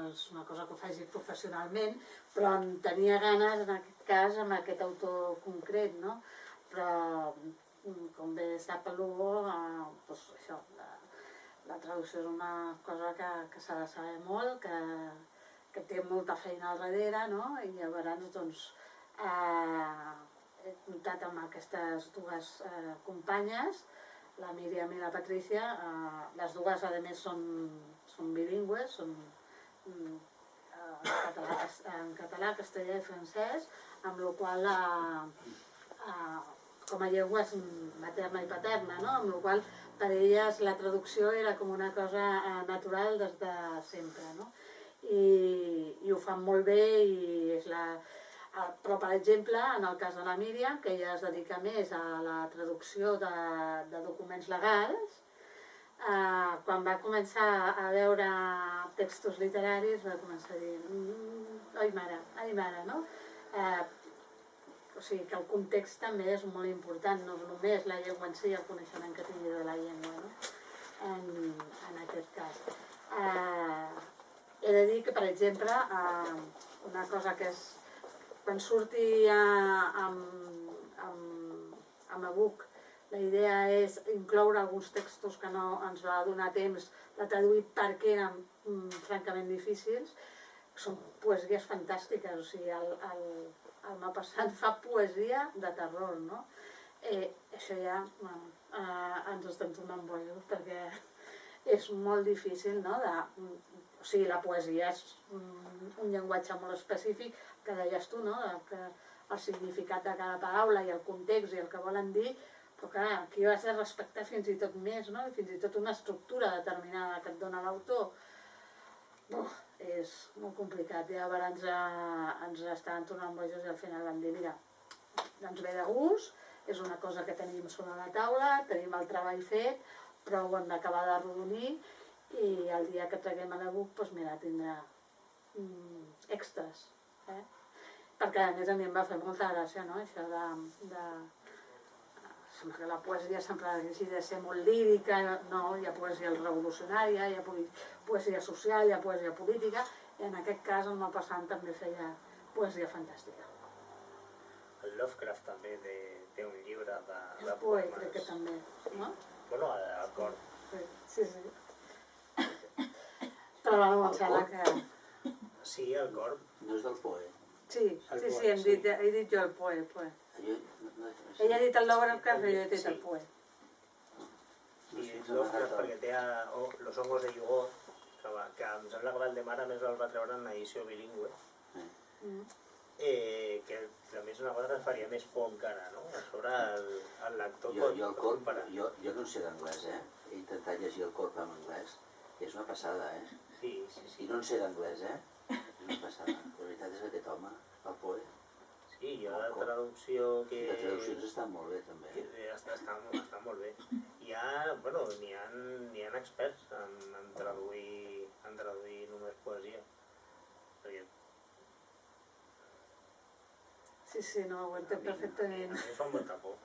és una cosa que ho faci professionalment, però en tenia ganes, en aquest cas, amb aquest autor concret, no? Però, com bé sap l'Hugo, doncs això, la traducció és una cosa que s'ha de saber molt, que té molta feina al darrere, no? I llavors, doncs, he comptat amb aquestes 2 companyes, la Míriam i la Patricia. Les 2, a més, són bilingües, són en català, castellà i francès, amb la qual com a llengües materna i paterna, no? Amb la qual per elles la traducció era com una cosa natural des de sempre, no? I ho fan molt bé, però per exemple, en el cas de la Míriam, que ella es dedica més a la traducció de documents legals, quan va començar a veure textos literaris va començar a dir ai mare, no? O sigui que el context també és molt important, no només la llengua en si, el coneixement que tingui de la llengua, no? En aquest cas. He de dir que, per exemple, una cosa que és quan surti amb e-book, la idea és incloure alguns textos que no ens va donar temps de traduir perquè eren francament difícils. Són poesies fantàstiques, o sigui, el meu passat fa poesia de terror, no? Això ja ens estem tornant bojos perquè és molt difícil, no? O sigui, la poesia és un llenguatge molt específic, que deies tu, no? El significat de cada paraula i el context i el que volen dir, però clar, aquí ho has de respectar fins i tot més, no? Fins i tot una estructura determinada que et dona l'autor. És molt complicat. Llavors ens estaven tornant bojos i al final vam dir, mira, ens ve de gust, és una cosa que tenim sobre la taula, tenim el treball fet, però ho hem d'acabar d'arrodonir i el dia que traguem a l'e-book, doncs mira, tindrà extras. Perquè a més a mi em va fer molta gràcia, no? Això sempre que la poesia sempre ha de ser molt lírica, no? Hi ha poesia revolucionària, hi ha poesia social, hi ha poesia política, i en aquest cas el meu passant també feia poesia fantàstica. El Lovecraft també té un llibre de El poemes. Poe crec que també, no? Bueno, el cor. Sí. Però bueno, em sembla que... Sí, el cor. No és del Poe. Sí, he dit jo el Poe. Ella ha dit el Lovecraft, però jo he dit el Poe. I Lovecraft perquè té Los hongos de Yugoth, que em sembla que Valdemar a més el va treure en edició bilingüe. Que també és una cosa que faria més por encara, no? A sobre el lector pot comparar. Jo no sé d'anglès, he intentat llegir el Corp en anglès i és una passada, Sí. I no en sé d'anglès, és una passada. La veritat és que aquest home, el Poe... Sí, hi ha la traducció que... Les traduccions estan molt bé, també. Estan molt bé. N'hi ha experts en traduir només poesia. Sí, no, ho entenc perfectament. A mi fa molta por.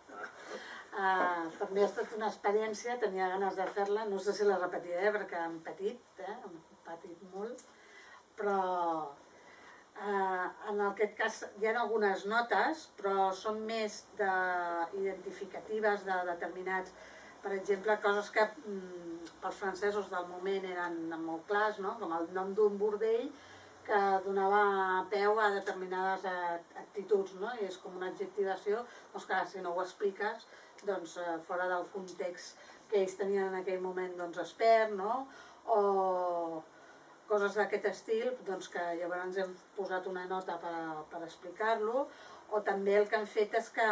Per mi ha estat una experiència, tenia ganes de fer-la, no sé si la repetiré perquè hem patit molt, però en aquest cas hi ha algunes notes, però són més identificatives de determinats, per exemple, coses que pels francesos del moment eren molt clars, no? Com el nom d'un bordell que donava peu a determinades actituds, no? I és com una adjectivació, doncs clar, si no ho expliques, doncs fora del context que ells tenien en aquell moment, doncs es perd, no? O coses d'aquest estil, doncs que llavors hem posat una nota per explicar-lo, o també el que han fet és que,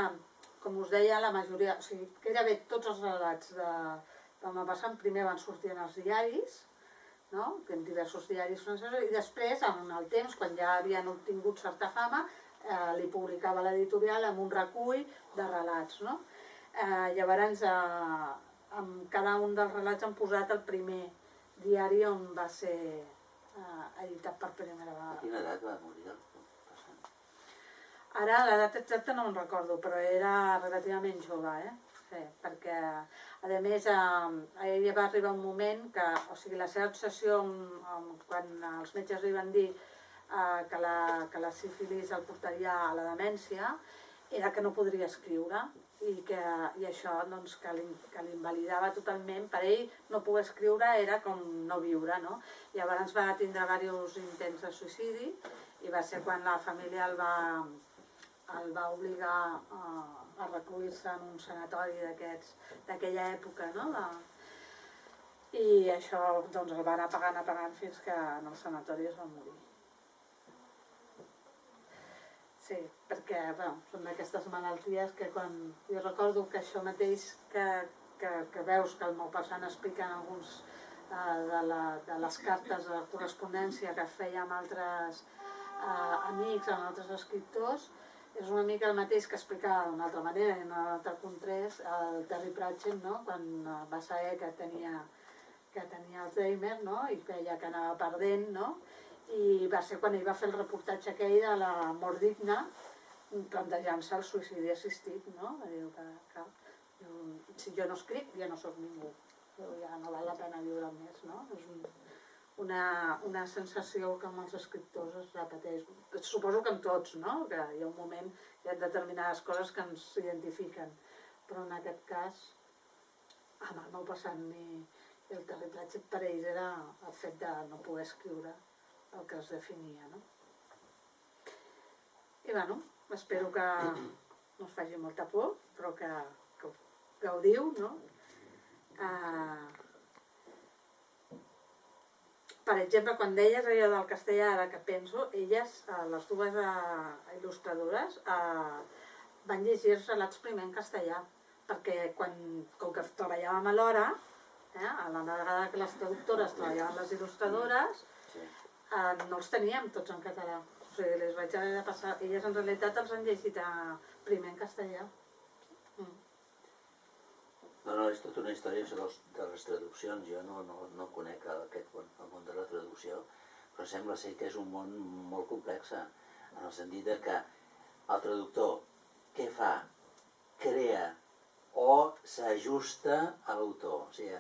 com us deia, la majoria, o sigui, gairebé tots els relats del meu passat primer van sortir en els diaris, no? En diversos diaris francesos, i després, amb el temps, quan ja havien obtingut certa fama, li publicava l'editorial amb un recull de relats, no? Llavors, amb cada un dels relats han posat el primer diari on va ser editat per primera vegada. A quina edat va morir el passant? Ara l'edat exacta no me'n recordo, però era relativament jove, Sí, perquè a més a ella va arribar un moment que, o sigui, la seva obsessió quan els metges li van dir que la sífilis el portaria a la demència era que no podria escriure i això doncs, que l'invalidava totalment. Per ell no poder escriure era com no viure, no? Llavors va tindre diversos intents de suïcidi i va ser quan la família el va obligar a recluir-se en un sanatori d'aquella època, no? I això doncs, el va anar pagant fins que en el sanatori es va morir. Sí, perquè són d'aquestes malalties que quan... Jo recordo que això mateix que veus que el meu passant explica en alguns de les cartes de correspondència que feia amb altres amics, amb altres escriptors, és una mica el mateix que explicava d'una altra manera, en un altre context, el Terry Pratchett, no? Quan va saber que tenia que tenia Alzheimer, no? I veia que anava perdent, no? I va ser quan ell va fer el reportatge aquell de la mort digna, plantejant-se el suïcidi assistit, no? Diu que si jo no escric ja no sóc ningú, ja no val la pena viure més, no? És una sensació que amb els escriptors es repeteix. Suposo que amb tots, no? Que hi ha un moment, hi ha determinades coses que ens identifiquen, però en aquest cas, amb el meu passat ni el terrible per ells era el fet de no poder escriure el que es definia, no? I bueno, espero que no us faci molta por, però que gaudiu, no? Per exemple, quan deies allò del castellà, ara que penso, elles, les dues il·lustradores, van llegir els relats primer en castellà, perquè com que treballàvem alhora, a la vegada que les traductores treballaven les il·lustradores, no els teníem tots en català. O sigui, les vaig haver de passar. Elles en realitat els han llegit primer en castellà. No, és tota una història de les traduccions. Jo no conec el món de la traducció, però sembla ser que és un món molt complex, en el sentit que el traductor, què fa? Crea o s'ajusta a l'autor. O sigui,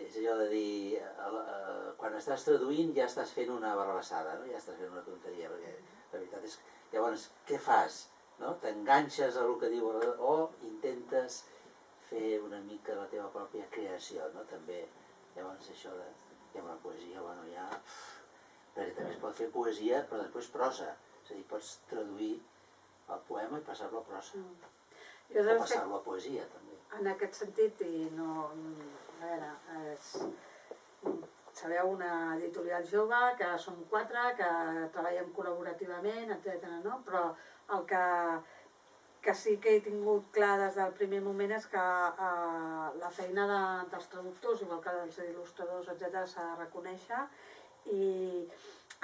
és allò de dir, quan estàs traduint ja estàs fent una barrabassada, no? Ja estàs fent una tonteria, perquè la veritat és que, llavors, què fas? T'enganxes a el que diu o intentes fer una mica la teva pròpia creació, no? També, llavors, això de... I amb la poesia, bueno, ja... Perquè també es pot fer poesia, però després prosa. És a dir, pots traduir el poema i passar-lo a prosa. O passar-lo a poesia, també. En aquest sentit, i no... A veure, sabeu, una editorial jove, que som 4, que treballem col·laborativament, etc. no? Però el que sí que he tingut clar des del primer moment és que la feina dels traductors, igual que dels il·lustradors, etc., s'ha de reconèixer. I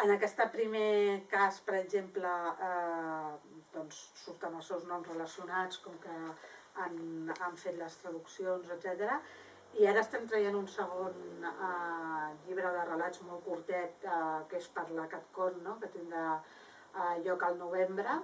en aquest primer cas, per exemple, doncs surten els seus noms relacionats, com que han fet les traduccions, etc. I ara estem traient un segon llibre de relats molt curtet, que és per la Catcon, no? Que tindrà lloc al novembre.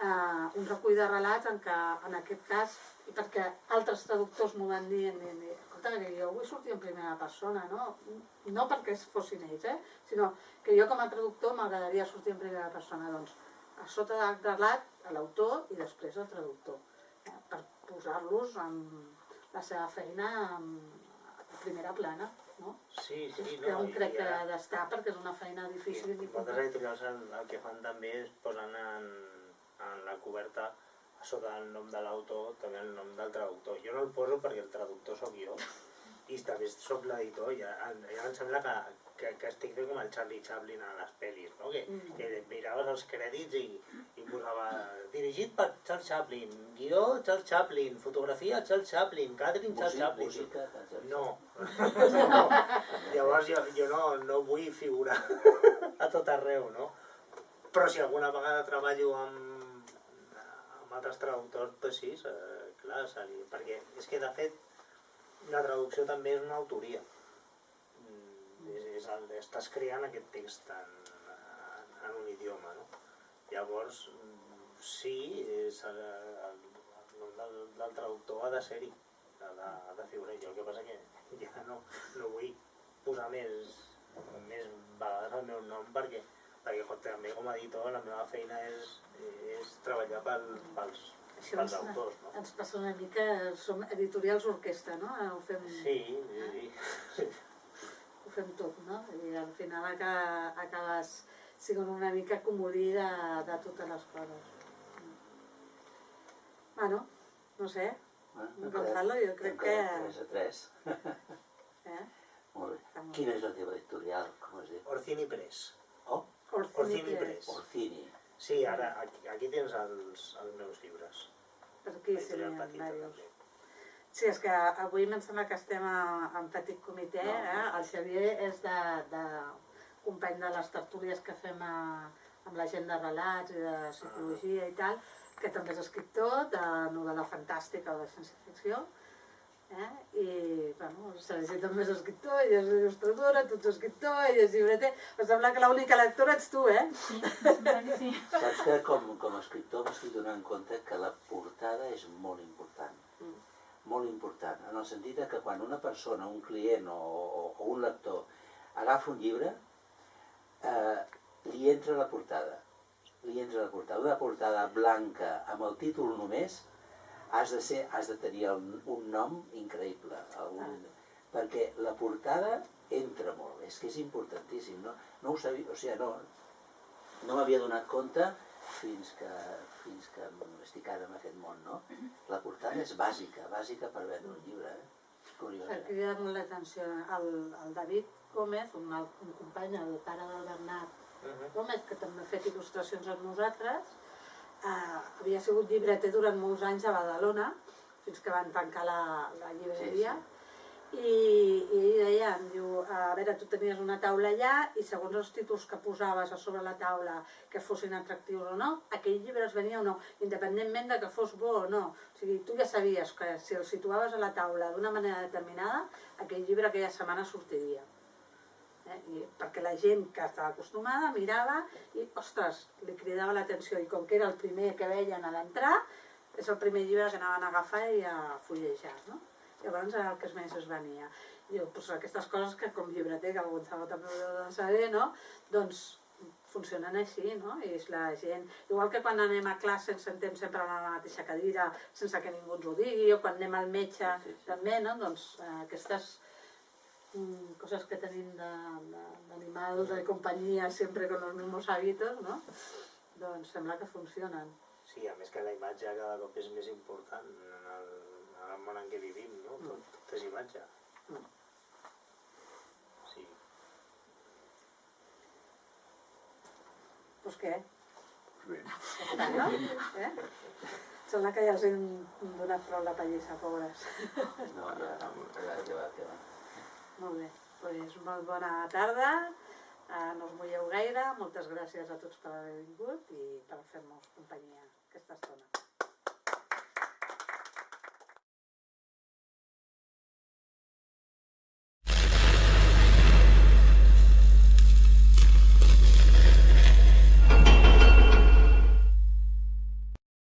Un recull de relats en què, en aquest cas, i perquè altres traductors m'ho van dir, escolta, que jo vull sortir en primera persona, no perquè fossin ells, sinó que jo com a traductor m'agradaria sortir en primera persona. Doncs, a sota del relat, l'autor i després el traductor, per posar-los en la seva feina a primera plana. No? Sí, no. Que on crec que ha d'estar perquè és una feina difícil. Moltes editorials el que fan també és posen en la coberta, a sota del nom de l'autor, també el nom del traductor. Jo no el poso perquè el traductor sóc jo i també sóc l'editor. Ja em sembla que estic fent com el Charlie Chaplin a les pel·lis, no? Que miraves els crèdits i posava dirigit per Charles Chaplin, guió Charles Chaplin, fotografia Charles Chaplin, Catherine Charles Chaplin. Música, no. Llavors jo no vull figurar a tot arreu, no? Però si alguna vegada treballo amb altres traductors, doncs sí, clar, perquè és que de fet la traducció també és una autoria. Estàs creant aquest text en un idioma, no? Llavors, sí, el nom del traductor ha de ser-hi, ha de figurar. Jo el que passa que ja no vull posar més vegades el meu nom perquè també com a editor la meva feina és treballar pels autors, no? Ens passa una mica, som editorials orquestra, no? Ho fem... Sí. Ho fem tot, no? I al final acabes sent una mica comodí de totes les coses. Bueno, no sé, Gonzalo, jo crec que... 3 a 3. Molt bé. Quina és la teva editorial, com es diu? Orsini Press. Orsini Press. Orsini. Sí, ara aquí tens els meus llibres. Per aquí sí, en Sí, és que avui em sembla que estem en petit comitè, el Xavier és de company de les tertúlies que fem amb la gent de relats i de psicologia i tal, que també és escriptor de novel·la fantàstica o de ciència-ficció, I, bueno, s'ha llegit també és escriptor, ella és il·lustradora, tu ets escriptor, ella és llibreter. Em sembla que l'única lectora ets tu, Sí, sí. Saps que com a escriptor m'estic donant compte que la portada és molt important. Molt important, en el sentit que quan una persona, un client o un lector agafa un llibre, li entra la portada. Una portada blanca amb el títol només, has de tenir un nom increïble, perquè la portada entra molt, és que és importantíssim, no ho sabia, o sigui, no m'havia donat compte fins que estic ara en aquest món, no? La portada és bàsica per vendre un llibre, curiós. Ha cridat molt l'atenció el David Gómez, un company, el pare del Bernat Gómez, que també ha fet il·lustracions amb nosaltres. Havia sigut llibreter durant molts anys a Badalona, fins que van tancar la llibreria. I ell deia, em diu, a veure, tu tenies una taula allà i segons els títols que posaves a sobre la taula que fossin atractius o no, aquell llibre es venia o no, independentment de que fos bo o no. O sigui, tu ja sabies que si el situaves a la taula d'una manera determinada, aquell llibre aquella setmana sortiria. Perquè la gent que estava acostumada mirava i, ostres, li cridava l'atenció. I com que era el primer que veien a l'entrar, és el primer llibre que anaven a agafar i a fullejar, no? Llavors era el que més es venia. I diu, doncs aquestes coses que com llibreter, que algun sabó també ho deu de saber, no? Doncs funcionen així, no? I és la gent... Igual que quan anem a classe ens sentem sempre a la mateixa cadira sense que ningú ens ho digui, o quan anem al metge també, no? Doncs aquestes coses que tenim d'animals de companyia sempre con los mismos hábitos, no? Doncs sembla que funcionen. Sí, a més que la imatge cada cop és més important en el món en què vivim, no? Tot és imatge. Sí. Doncs què? Bé. No? Sembla que ja els hem donat prou la pallissa, pobres. No, ja va. Molt bé, doncs molt bona tarda, no us mulleu gaire, moltes gràcies a tots per haver vingut i per fer-nos companyia aquesta estona.